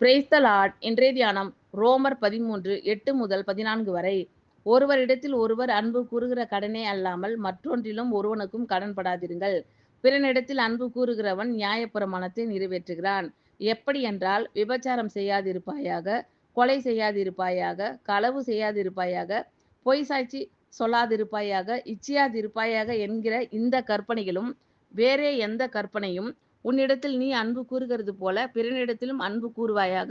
Praise the Lord. இன்றைய தியானம் ரோமர் 13 8 முதல் 14 வரை. ஒருவரிடத்தில் ஒருவர் அன்பு கூறுகிற கடனே அல்லாமல் மற்றொன்றிலும் ஒருவனுக்கும் கடன்படாதிருங்கள். பிறனிடத்தில் அன்பு கூறுகிறவன் நியாயப்பிரமாணத்தை நிறைவேற்றுகிறான். எப்படி என்றால், விபச்சாரம் செய்யாதிருப்பாயாக, கொலை செய்யாதிருப்பாயாக, களவு செய்யாதிருப்பாயாக, பொய் சாட்சி சொல்லாதிருப்பாயாக, இச்சியாதிருப்பாயாக என்கிற இந்த கற்பனைகளும் வேறே எந்த கற்பனையும் உன்னிடத்தில் நீ அன்பு கூறுகிறது போல பிறனிடத்திலும் அன்பு கூறுவாயாக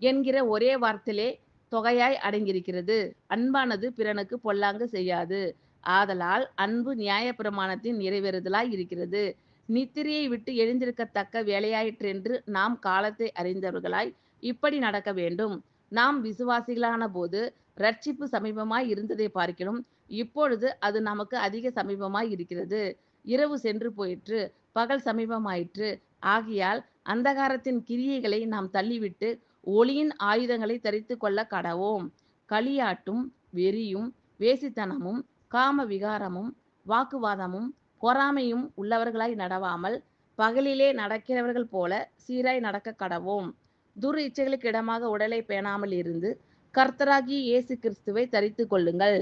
என்கிற ஒரே வார்த்தையிலே தொகையாய் அடங்கியிருக்கிறது. அன்பானது பிறனுக்கு பொல்லாங்கு செய்யாது. ஆதலால் அன்பு நியாயப்பிரமாணத்தின் நிறைவேறுதலாய் இருக்கிறது. நித்திரையை விட்டு எழுந்திருக்கத்தக்க வேலையாயிற்றென்று நாம் காலத்தை அறிந்தவர்களாய் இப்படி நடக்க வேண்டும். நாம் விசுவாசிகளான போது இரட்சிப்பு சமீபமாய் இருந்ததை பார்க்கிலும் இப்பொழுது அது நமக்கு அதிக சமீபமாய் இருக்கிறது. இரவு சென்று போயிற்று, பகல் சமீபமாயிற்று. ஆகையால் அந்தகாரத்தின் கிரியைகளை நாம் தள்ளிவிட்டு ஒளியின் ஆயுதங்களை தரித்து கொள்ள கடவோம். களியாட்டும் வெறியும் வேசித்தனமும் காம விகாரமும் வாக்குவாதமும் பொறாமையும் உள்ளவர்களாய் நடவாமல் பகலிலே நடக்கிறவர்கள் போல சீராய் நடக்க கடவோம். துர் இச்சைகளுக்கு இடமாக உடலை பேணாமல் இருந்து கர்த்தராகிய இயேசு கிறிஸ்துவை தரித்து கொள்ளுங்கள்.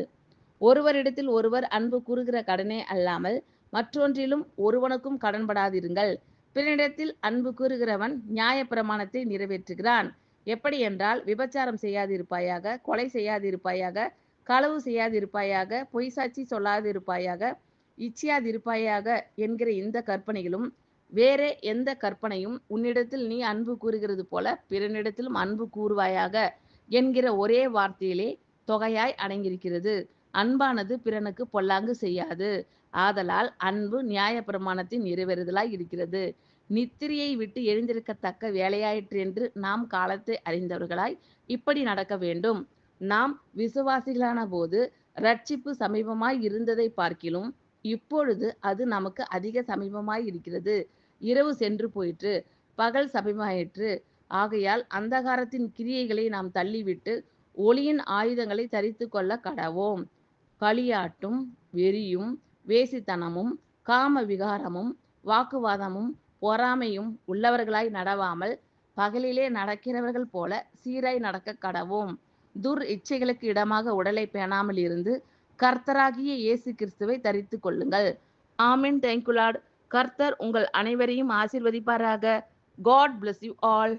ஒருவரிடத்தில் ஒருவர் அன்பு கூறுகிற கடனே அல்லாமல் மற்றொன்றிலும் ஒருவனுக்கும் கடன்படாதிருங்கள். பிறனிடத்தில் அன்பு கூறுகிறவன் நியாயப்பிரமாணத்தை நிறைவேற்றுகிறான். எப்படி என்றால், விபச்சாரம் செய்யாதிருப்பாயாக, கொலை செய்யாதிருப்பாயாக, களவு செய்யாதிருப்பாயாக, பொய் சாட்சி சொல்லாதிருப்பாயாக, இச்சியாதிருப்பாயாக என்கிற இந்த கற்பனைகளும் வேறே எந்த கற்பனையும் உன்னிடத்தில் நீ அன்பு கூறுகிறது போல பிறனிடத்திலும் அன்பு கூறுவாயாக என்கிற ஒரே வார்த்தையிலே தொகையாய் அடங்கியிருக்கிறது. அன்பானது பிறனுக்கு பொல்லாங்கு செய்யாது. ஆதலால் அன்பு நியாயப்பிரமாணத்தின் நிறைவேறுதலாய் இருக்கிறது. நித்திரையை விட்டு எழுந்திருக்கத்தக்க வேலையாயிற்றென்று நாம் காலத்தை அறிந்தவர்களாய் இப்படி நடக்க வேண்டும். நாம் விசுவாசிகளான போது இரட்சிப்பு சமீபமாய் இருந்ததை பார்க்கிலும் இப்பொழுது அது நமக்கு அதிக சமீபமாய் இருக்கிறது. இரவு சென்று போயிற்று, பகல் சமீபமாயிற்று. ஆகையால் அந்தகாரத்தின் கிரியைகளை நாம் தள்ளிவிட்டு ஒளியின் ஆயுதங்களை தரித்து கொள்ள கடவோம். களியாட்டும் வெறியும் வேசித்தனமும் காம விகாரமும் வாக்குவாதமும் பொறாமையும் உள்ளவர்களாய் நடவாமல் பகலிலே நடக்கிறவர்கள் போல சீராய் நடக்க கடவோம். துர் இச்சைகளுக்கு இடமாக உடலை பேணாமல் இருந்து கர்த்தராகிய இயேசு கிறிஸ்துவை தரித்து கொள்ளுங்கள். ஆமென். Thank you lord. கர்த்தர் உங்கள் அனைவரையும் ஆசீர்வதிப்பாராக. God bless you all.